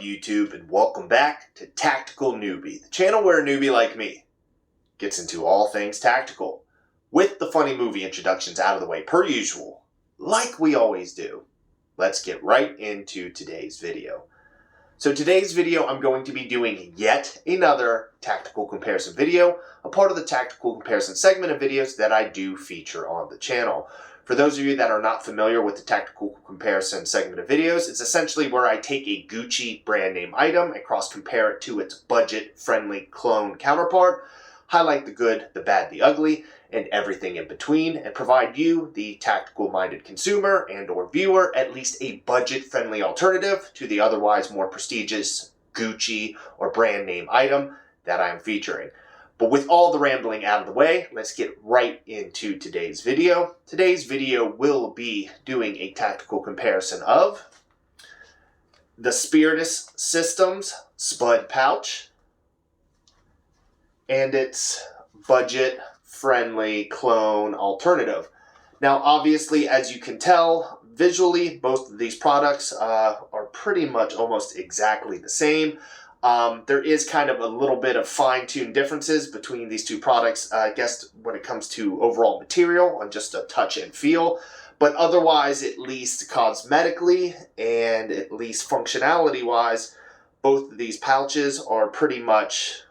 YouTube, and welcome back to Tactical Newbie, the channel where a newbie like me gets into all things tactical. With the funny movie introductions out of the way per usual, like we always do, let's get right into today's video. So today's video, I'm going to be doing yet another tactical comparison video, a part of the tactical comparison segment of videos that I do feature on the channel. For those of you that are not familiar with the tactical comparison segment of videos, it's essentially where I take a Gucci brand name item and cross-compare it to its budget-friendly clone counterpart, highlight the good, the bad, the ugly, and everything in between, and provide you, the tactical-minded consumer and or viewer, at least a budget-friendly alternative to the otherwise more prestigious Gucci or brand name item that I am featuring. But with all the rambling out of the way, let's get right into today's video. Today's video will be doing a tactical comparison of the Spiritus Systems Spud pouch and its budget-friendly clone alternative. Now, obviously, as you can tell, visually, both of these products are pretty much almost exactly the same. There is kind of a little bit of fine-tuned differences between these two products, I guess, when it comes to overall material and just a touch and feel. But otherwise, at least cosmetically and at least functionality-wise, both of these pouches are pretty much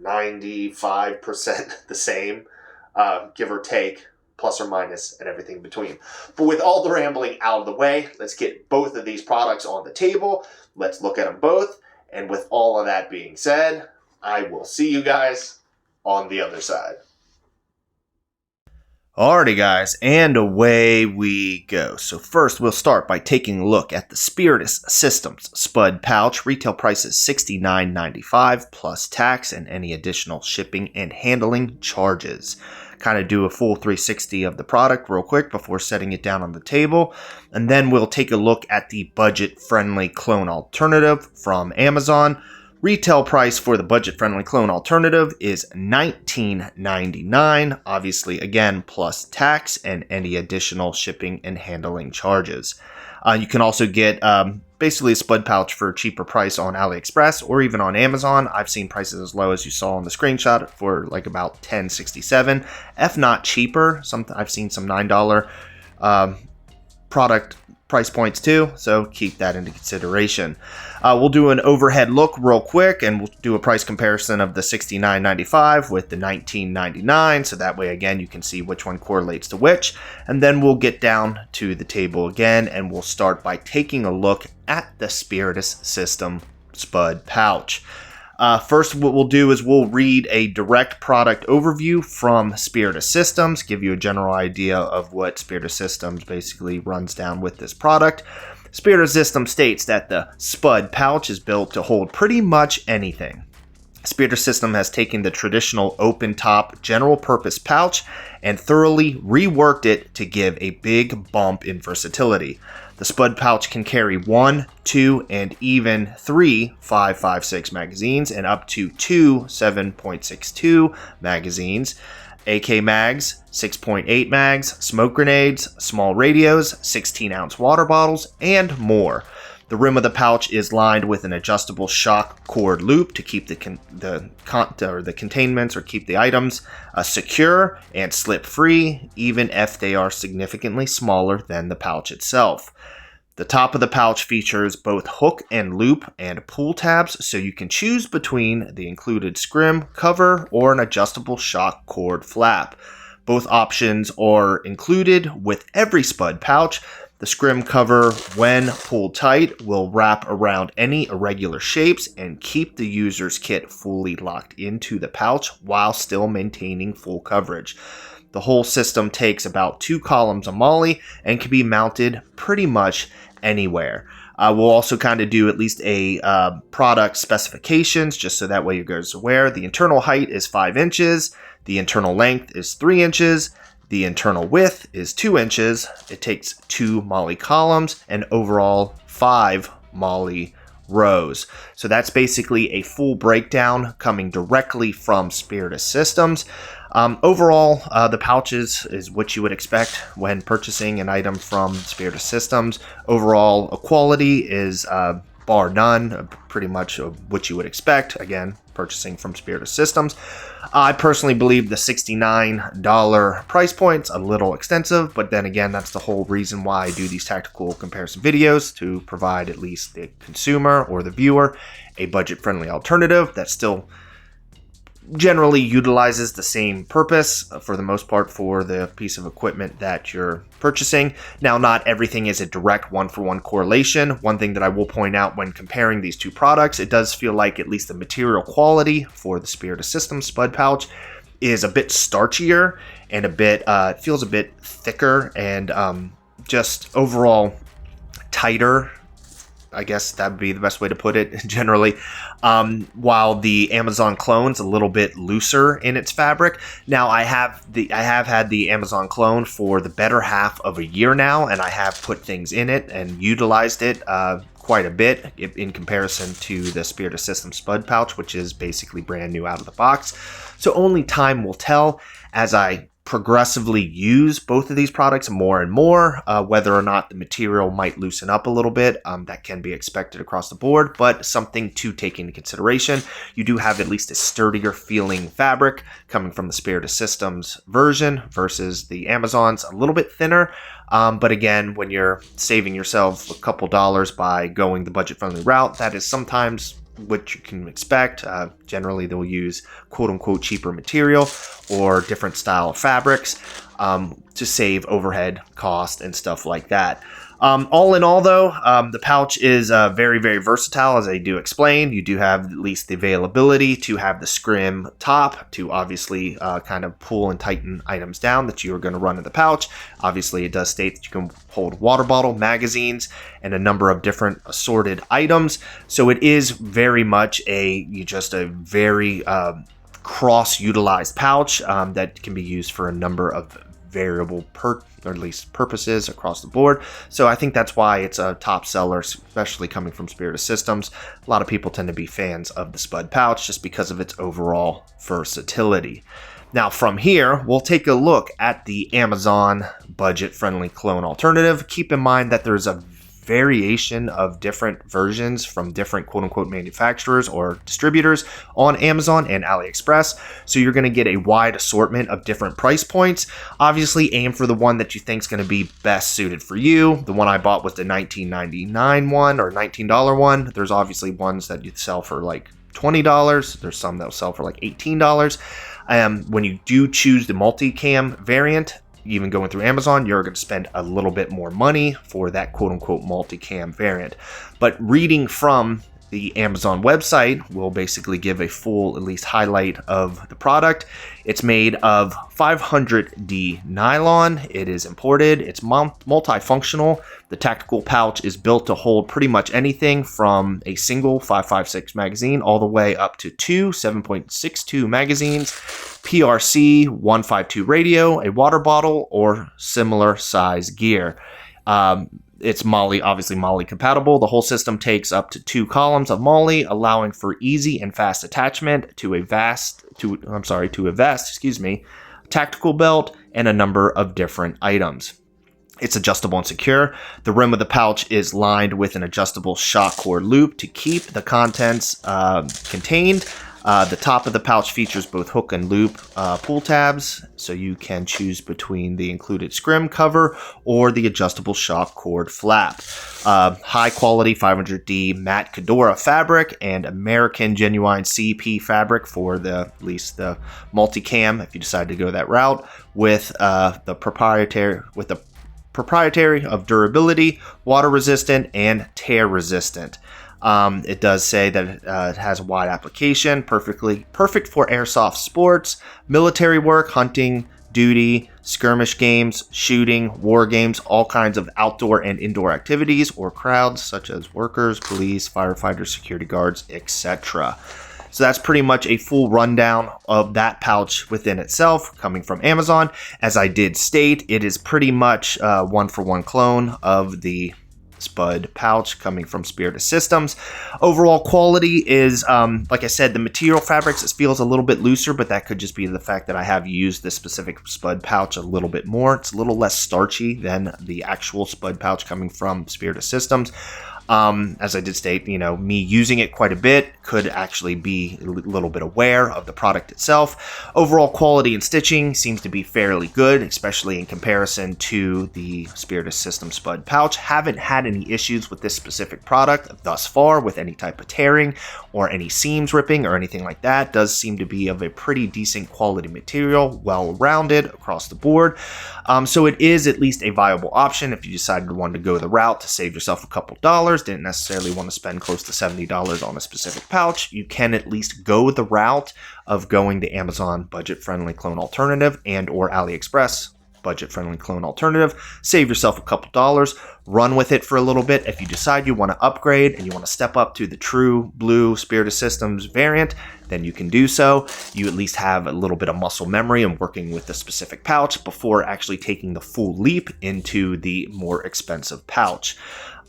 95% the same, give or take, plus or minus, and everything between. But with all the rambling out of the way, let's get both of these products on the table. Let's look at them both. And with all of that being said, I will see you guys on the other side. Alrighty guys, and away we go. So first we'll start by taking a look at the Spiritus Systems Spud pouch. Retail price is $69.95 plus tax and any additional shipping and handling charges. Kind of do a full 360 of the product real quick before setting it down on the table. And then we'll take a look at the budget-friendly clone alternative from Amazon. Retail price for the budget-friendly clone alternative is $19.99, obviously again plus tax and any additional shipping and handling charges. You can also get basically a Spud pouch for a cheaper price on AliExpress or even on Amazon. I've seen prices as low as you saw on the screenshot for like about $10.67, if not cheaper. I've seen some $9 product price points too, so keep that into consideration. We'll do an overhead look real quick and we'll do a price comparison of the $69.95 with the $19.99, so that way again you can see which one correlates to which, and then we'll get down to the table again and we'll start by taking a look at the Spiritus System Spud pouch. First, what we'll do is we'll read a direct product overview from Spiritus Systems, give you a general idea of what Spiritus Systems basically runs down with this product. Spiritus Systems states that the Spud pouch is built to hold pretty much anything. Spiritus System has taken the traditional open-top general-purpose pouch and thoroughly reworked it to give a big bump in versatility. The Spud pouch can carry 1, 2, and even 3 5.56 magazines and up to 2 7.62 magazines, AK mags, 6.8 mags, smoke grenades, small radios, 16-ounce water bottles, and more. The rim of the pouch is lined with an adjustable shock cord loop to keep the containments or keep the items secure and slip-free, even if they are significantly smaller than the pouch itself. The top of the pouch features both hook and loop and pull tabs, so you can choose between the included scrim cover or an adjustable shock cord flap. Both options are included with every Spud pouch. The scrim cover, when pulled tight, will wrap around any irregular shapes and keep the user's kit fully locked into the pouch while still maintaining full coverage. The whole system takes about 2 columns of MOLLE and can be mounted pretty much anywhere. We'll also kind of do at least a product specifications, just so that way you guys are aware. The internal height is 5 inches. The internal length is 3 inches. The internal width is 2 inches. It takes 2 MOLLE columns and overall 5 MOLLE rows. So that's basically a full breakdown coming directly from Spiritus Systems. Overall, the pouches is what you would expect when purchasing an item from Spiritus Systems. Overall, quality is bar none, pretty much what you would expect, again, purchasing from Spiritus Systems. I personally believe the $69 price point's a little extensive, but then again, that's the whole reason why I do these tactical comparison videos, to provide at least the consumer or the viewer a budget-friendly alternative that still generally utilizes the same purpose for the most part for the piece of equipment that you're purchasing. Now, not everything is a direct one-for-one correlation. One thing that I will point out when comparing these two products, it does feel like at least the material quality for the Spiritus Systems Spud pouch is a bit starchier and a bit, it feels a bit thicker and just overall tighter. I guess that would be the best way to put it generally. While the Amazon Clone's a little bit looser in its fabric. Now, I have had the Amazon Clone for the better half of a year now, and I have put things in it and utilized it quite a bit in comparison to the Spiritus Systems Spud pouch, which is basically brand new out of the box. So only time will tell as I progressively use both of these products more and more, whether or not the material might loosen up a little bit. That can be expected across the board, but something to take into consideration. You do have at least a sturdier feeling fabric coming from the Spiritus Systems version versus the Amazon's a little bit thinner. But again, when you're saving yourself a couple dollars by going the budget-friendly route, that is sometimes what you can expect. Generally, they'll use quote-unquote cheaper material or different style of fabrics to save overhead cost and stuff like that. All in all, though, the pouch is very, very versatile, as I do explain. You do have at least the availability to have the scrim top to obviously kind of pull and tighten items down that you are going to run in the pouch. Obviously, it does state that you can hold water bottle, magazines, and a number of different assorted items. So it is very much a very cross-utilized pouch that can be used for a number of variable or at least purposes across the board. So I think that's why it's a top seller, especially coming from Spiritus Systems. A lot of people tend to be fans of the Spud pouch just because of its overall versatility. Now, from here, we'll take a look at the Amazon budget-friendly clone alternative. Keep in mind that there's a variation of different versions from different quote-unquote manufacturers or distributors on Amazon and AliExpress. So you're going to get a wide assortment of different price points. Obviously, aim for the one that you think is going to be best suited for you. The one I bought was the $19.99 one or $19 one. There's obviously ones that you sell for like $20. There's some that'll sell for like $18. When you do choose the multicam variant, even going through Amazon, you're going to spend a little bit more money for that quote-unquote multicam variant. But reading from the Amazon website will basically give a full, at least highlight of the product. It's made of 500D nylon. It is imported. It's multifunctional. The tactical pouch is built to hold pretty much anything from a single 5.56 magazine all the way up to two 7.62 magazines, PRC 152 radio, a water bottle, or similar size gear. It's obviously MOLLE compatible. The whole system takes up to 2 columns of MOLLE, allowing for easy and fast attachment to a vest, tactical belt, and a number of different items. It's adjustable and secure. The rim of the pouch is lined with an adjustable shock cord loop to keep the contents contained. The top of the pouch features both hook and loop pull tabs, so you can choose between the included scrim cover or the adjustable shock cord flap. High quality 500D matte Cadora fabric and American genuine CP fabric for at least the multicam, if you decide to go that route, with the proprietary of durability, water resistant, and tear resistant. It does say that it has a wide application, perfect for airsoft sports, military work, hunting, duty, skirmish games, shooting, war games, all kinds of outdoor and indoor activities or crowds such as workers, police, firefighters, security guards, etc. So that's pretty much a full rundown of that pouch within itself coming from Amazon. As I did state, it is pretty much a one-for-one clone of the Spud pouch coming from Spiritus Systems. Overall quality is, like I said, the material fabrics, it feels a little bit looser, but that could just be the fact that I have used this specific Spud pouch a little bit more. It's a little less starchy than the actual Spud pouch coming from Spiritus Systems. As I did state, me using it quite a bit could actually be a little bit aware of the product itself. Overall quality and stitching seems to be fairly good, especially in comparison to the Spiritus System Spud pouch. Haven't had any issues with this specific product thus far with any type of tearing or any seams ripping or anything like that. Does seem to be of a pretty decent quality material, well-rounded across the board. So it is at least a viable option if you decided to want to go the route to save yourself a couple dollars, didn't necessarily want to spend close to $70 on a specific pouch. You can at least go the route of going the Amazon budget-friendly clone alternative and or AliExpress budget-friendly clone alternative. Save yourself a couple dollars, run with it for a little bit. If you decide you want to upgrade and you want to step up to the true blue Spiritus Systems variant, then you can do so. You at least have a little bit of muscle memory in working with the specific pouch before actually taking the full leap into the more expensive pouch.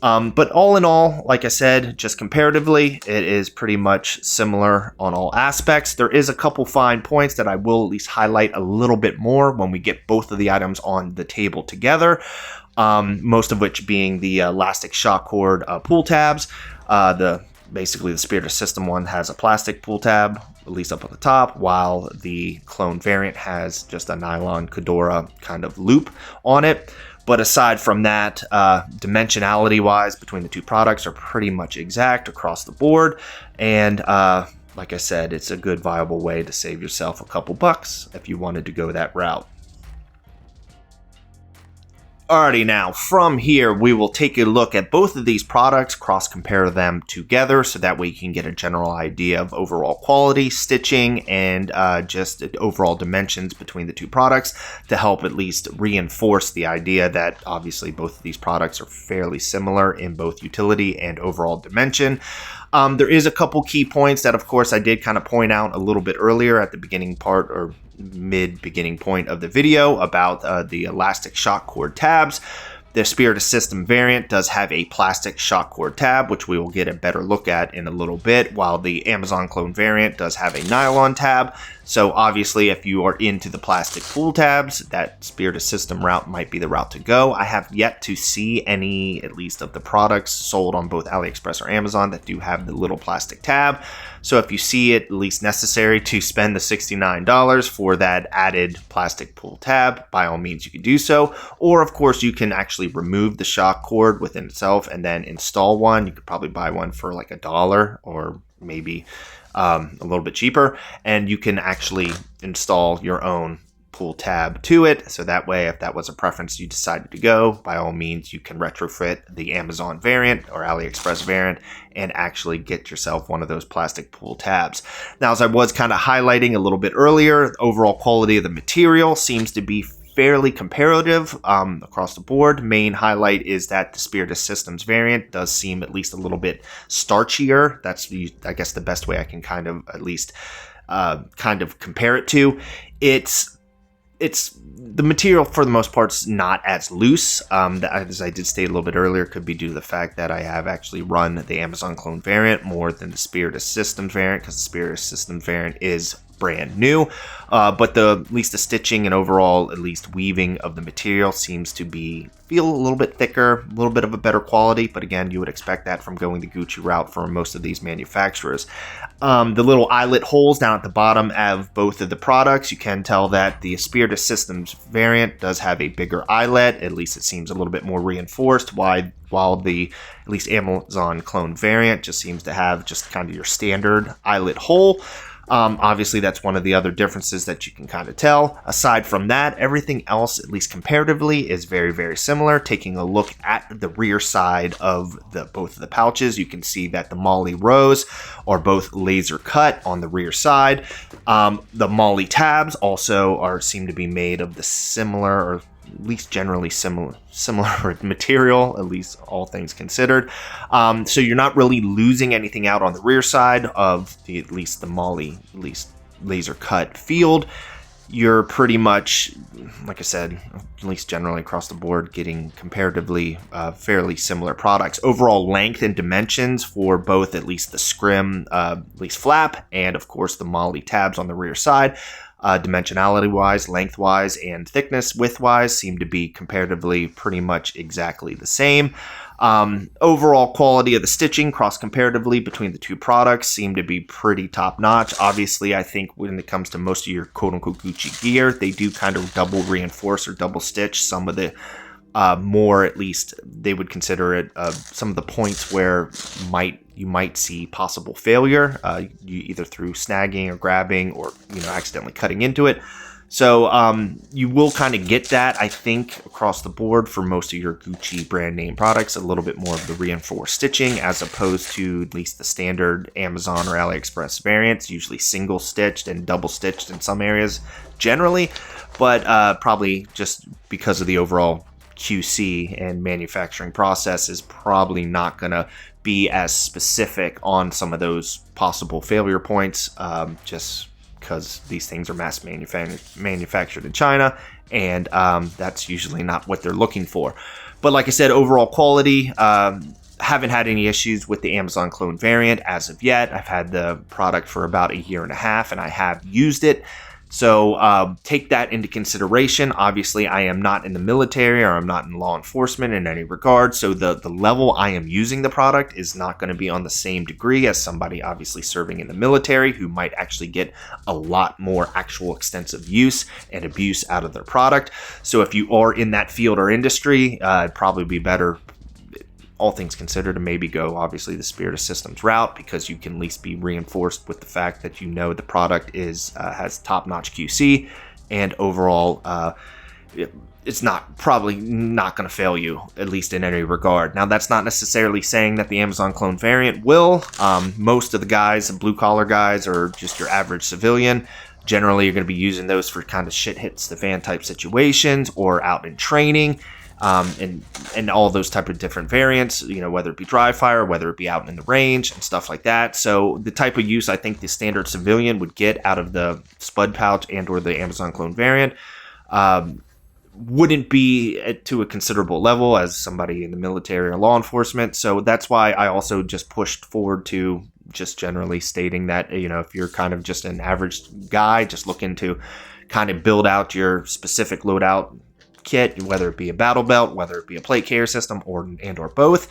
But all in all, like I said, just comparatively, it is pretty much similar on all aspects. There is a couple fine points that I will at least highlight a little bit more when we get both of the items on the table together. Most of which being the elastic shock cord pull tabs. Basically the Spiritus System one has a plastic pull tab, at least up at the top, while the clone variant has just a nylon Cadora kind of loop on it. But aside from that, dimensionality-wise, between the two products are pretty much exact across the board. And like I said, it's a good, viable way to save yourself a couple bucks if you wanted to go that route. Alrighty, now from here we will take a look at both of these products, cross-compare them together, so that way you can get a general idea of overall quality, stitching, and just overall dimensions between the two products to help at least reinforce the idea that obviously both of these products are fairly similar in both utility and overall dimension. There is a couple key points that, of course, I did kind of point out a little bit earlier at the beginning part or mid-beginning point of the video about the elastic shock cord tabs. The Spiritus System variant does have a plastic shock cord tab, which we will get a better look at in a little bit, while the Amazon clone variant does have a nylon tab. So obviously, if you are into the plastic pull tabs, that Spiritus System route might be the route to go. I have yet to see any, at least of the products sold on both AliExpress or Amazon, that do have the little plastic tab. So if you see it at least necessary to spend the $69 for that added plastic pull tab, by all means you can do so. Or of course you can actually remove the shock cord within itself and then install one. You could probably buy one for like $1 or maybe a little bit cheaper, and you can actually install your own pull tab to it. So that way, if that was a preference you decided to go, by all means, you can retrofit the Amazon variant or AliExpress variant and actually get yourself one of those plastic pull tabs. Now, as I was kind of highlighting a little bit earlier, the overall quality of the material seems to be fairly comparative across the board. Main highlight is that the Spiritus Systems variant does seem at least a little bit starchier. That's, I guess, the best way I can kind of at least kind of compare it to. It's the material for the most part is not as loose. As I did state a little bit earlier, could be due to the fact that I have actually run the Amazon clone variant more than the Spiritus Systems variant, because the Spiritus Systems variant is brand new, but at least the stitching and overall at least weaving of the material seems to feel a little bit thicker, a little bit of a better quality, but again, you would expect that from going the Gucci route for most of these manufacturers. The little eyelet holes down at the bottom of both of the products, you can tell that the Spiritus Systems variant does have a bigger eyelet. At least it seems a little bit more reinforced, while the at least Amazon clone variant just seems to have just kind of your standard eyelet hole. Obviously, that's one of the other differences that you can kind of tell. Aside from that, everything else, at least comparatively, is very, very similar. Taking a look at the rear side of both of the pouches, you can see that the Molly rows are both laser cut on the rear side. The Molly tabs also seem to be made of the similar, or at least generally similar material, at least all things considered. So you're not really losing anything out on the rear side of at least the Molly laser cut field. You're pretty much, like I said, at least generally across the board, getting comparatively fairly similar products. Overall length and dimensions for both at least the scrim, at least flap, and of course the Molly tabs on the rear side dimensionality-wise, length-wise, and thickness, width-wise, seem to be comparatively pretty much exactly the same. Overall quality of the stitching cross-comparatively between the two products seem to be pretty top-notch. Obviously, I think when it comes to most of your quote-unquote Gucci gear, they do kind of double reinforce or double stitch some of the more, at least they would consider it, some of the points where you might see possible failure, either through snagging or grabbing or accidentally cutting into it. So you will kind of get that, I think, across the board for most of your Gucci brand name products, a little bit more of the reinforced stitching as opposed to at least the standard Amazon or AliExpress variants, usually single stitched and double stitched in some areas generally, but probably just because of the overall QC and manufacturing process is probably not going to be as specific on some of those possible failure points, just because these things are mass manufactured in China, and that's usually not what they're looking for. But like I said, overall quality, haven't had any issues with the Amazon Clone variant as of yet. I've had the product for about a year and a half, and I have used it. So take that into consideration. Obviously, I am not in the military or I'm not in law enforcement in any regard. So the level I am using the product is not going to be on the same degree as somebody obviously serving in the military who might actually get a lot more actual extensive use and abuse out of their product. So if you are in that field or industry, it'd probably be better, all things considered, to maybe go obviously the Spiritus Systems route, because you can at least be reinforced with the fact that the product has top-notch QC, and overall it's probably not going to fail you, at least in any regard. Now, that's not necessarily saying that the Amazon Clone variant will. Most of the guys, blue-collar guys, or just your average civilian, generally you're going to be using those for kind of shit hits the fan type situations or out in training. And all those type of different variants, whether it be dry fire, whether it be out in the range and stuff like that. So the type of use I think the standard civilian would get out of the Spud pouch and or the Amazon Clone variant wouldn't be to a considerable level as somebody in the military or law enforcement. So that's why I also just pushed forward to just generally stating that, if you're kind of just an average guy just looking to kind of build out your specific loadout kit, whether it be a battle belt, whether it be a plate carrier system, or both,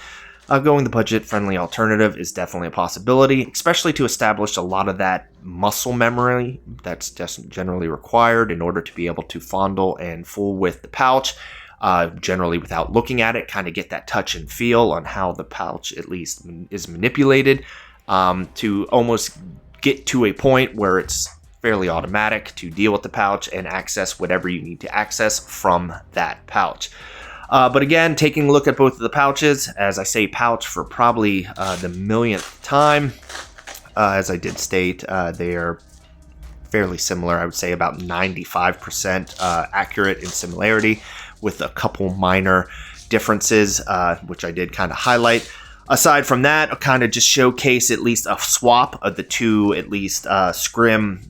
going the budget-friendly alternative is definitely a possibility, especially to establish a lot of that muscle memory that's just generally required in order to be able to fondle and fool with the pouch, generally without looking at it, kind of get that touch and feel on how the pouch at least is manipulated, to almost get to a point where it's fairly automatic to deal with the pouch and access whatever you need to access from that pouch. But again, taking a look at both of the pouches, as I say pouch for probably the millionth time, as I did state, they are fairly similar. I would say about 95% accurate in similarity, with a couple minor differences, which I did kind of highlight. Aside from that, I'll kind of just showcase at least a swap of the two, at least scrim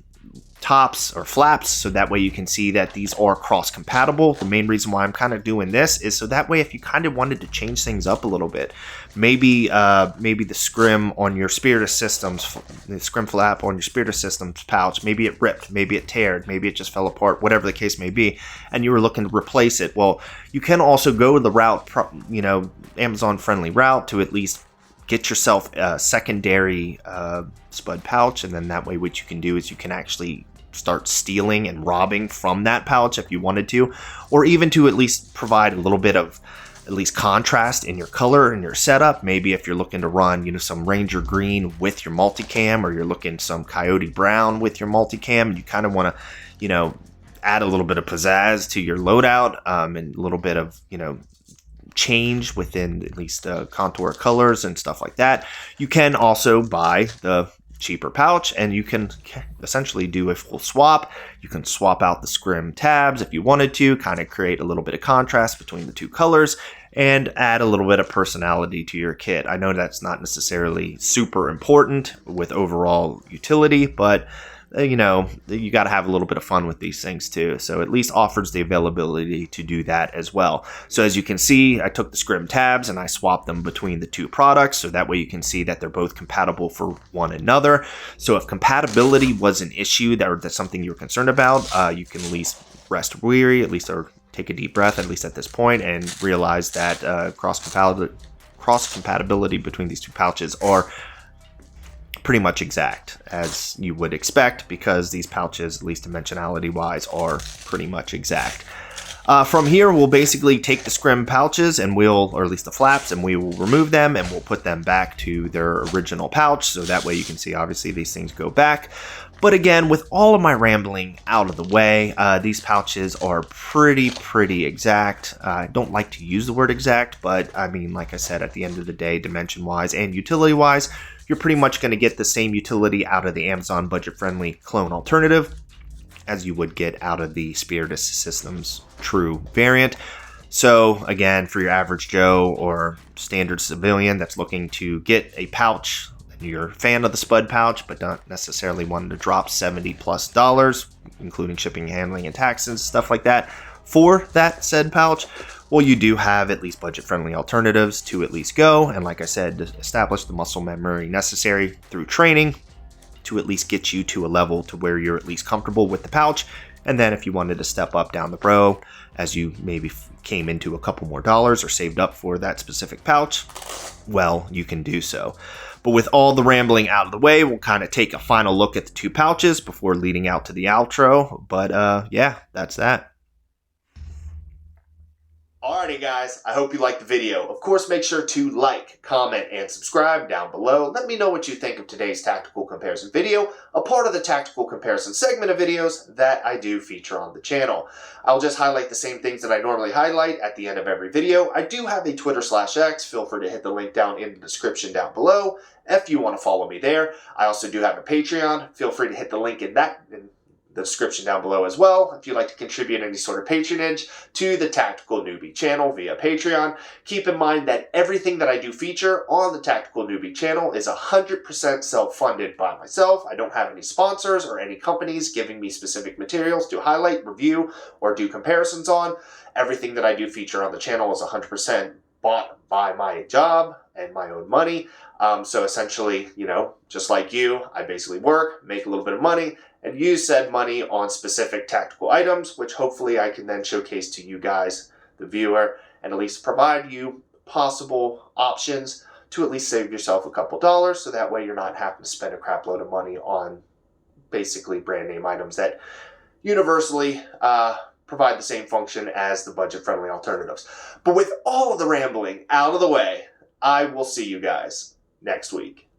tops or flaps, so that way you can see that these are cross compatible. The main reason why I'm kind of doing this is so that way if you kind of wanted to change things up a little bit, maybe the scrim on your Spiritus Systems, the scrim flap on your Spiritus Systems pouch, maybe it ripped, maybe it teared, maybe it just fell apart, whatever the case may be, and you were looking to replace it. Well, you can also go the route, Amazon friendly route, to at least get yourself a secondary Spud pouch, and then that way what you can do is you can actually start stealing and robbing from that pouch if you wanted to, or even to at least provide a little bit of at least contrast in your color and your setup. Maybe if you're looking to run, some Ranger green with your multicam, or you're looking some Coyote brown with your multicam, and you kind of want to, add a little bit of pizzazz to your loadout, and a little bit of, change within at least contour colors and stuff like that. You can also buy the cheaper pouch, and you can essentially do a full swap. You can swap out the scrim tabs if you wanted to, kind of create a little bit of contrast between the two colors and add a little bit of personality to your kit. I know that's not necessarily super important with overall utility, but you know, you got to have a little bit of fun with these things too. So at least offers the availability to do that as well. So as you can see, I took the scrim tabs and I swapped them between the two products. So that way you can see that they're both compatible for one another. So if compatibility was an issue that's something you're concerned about, you can at least rest weary, at least, or take a deep breath, at least at this point, and realize that cross-compatibility between these two pouches are pretty much exact, as you would expect, because these pouches, at least dimensionality-wise, are pretty much exact. From here, we'll basically take the scrim pouches, and or at least the flaps, and we will remove them, and we'll put them back to their original pouch, so that way you can see, obviously, these things go back. But again, with all of my rambling out of the way, these pouches are pretty exact. I don't like to use the word exact, but I mean, like I said, at the end of the day, dimension-wise and utility-wise, you're pretty much going to get the same utility out of the Amazon budget-friendly clone alternative as you would get out of the Spiritus Systems True variant. So again, for your average Joe or standard civilian that's looking to get a pouch, you're a fan of the Spud pouch, but not necessarily wanting to drop $70+, including shipping, handling, and taxes, stuff like that, for that said pouch, well, you do have at least budget-friendly alternatives to at least go, and like I said, to establish the muscle memory necessary through training to at least get you to a level to where you're at least comfortable with the pouch. And then if you wanted to step up down the road, as you maybe came into a couple more dollars or saved up for that specific pouch, well, you can do so. But with all the rambling out of the way, we'll kind of take a final look at the two pouches before leading out to the outro. But yeah, that's that. Alrighty guys, I hope you liked the video. Of course, make sure to like, comment, and subscribe down below. Let me know what you think of today's tactical comparison video, a part of the tactical comparison segment of videos that I do feature on the channel. I'll just highlight the same things that I normally highlight at the end of every video. I do have a Twitter/X. Feel free to hit the link down in the description down below if you want to follow me there. I also do have a Patreon. Feel free to hit the link in the description down below as well if you'd like to contribute any sort of patronage to the Tactical Newbie channel via Patreon. Keep in mind that everything that I do feature on the Tactical Newbie channel is 100% self-funded by myself. I don't have any sponsors or any companies giving me specific materials to highlight, review, or do comparisons on. Everything that I do feature on the channel is 100% bought by my job and my own money. So essentially, you know, just like you, I basically work, make a little bit of money, and use said money on specific tactical items, which hopefully I can then showcase to you guys, the viewer, and at least provide you possible options to at least save yourself a couple dollars, so that way you're not having to spend a crap load of money on basically brand name items that universally provide the same function as the budget-friendly alternatives. But with all of the rambling out of the way, I will see you guys next week.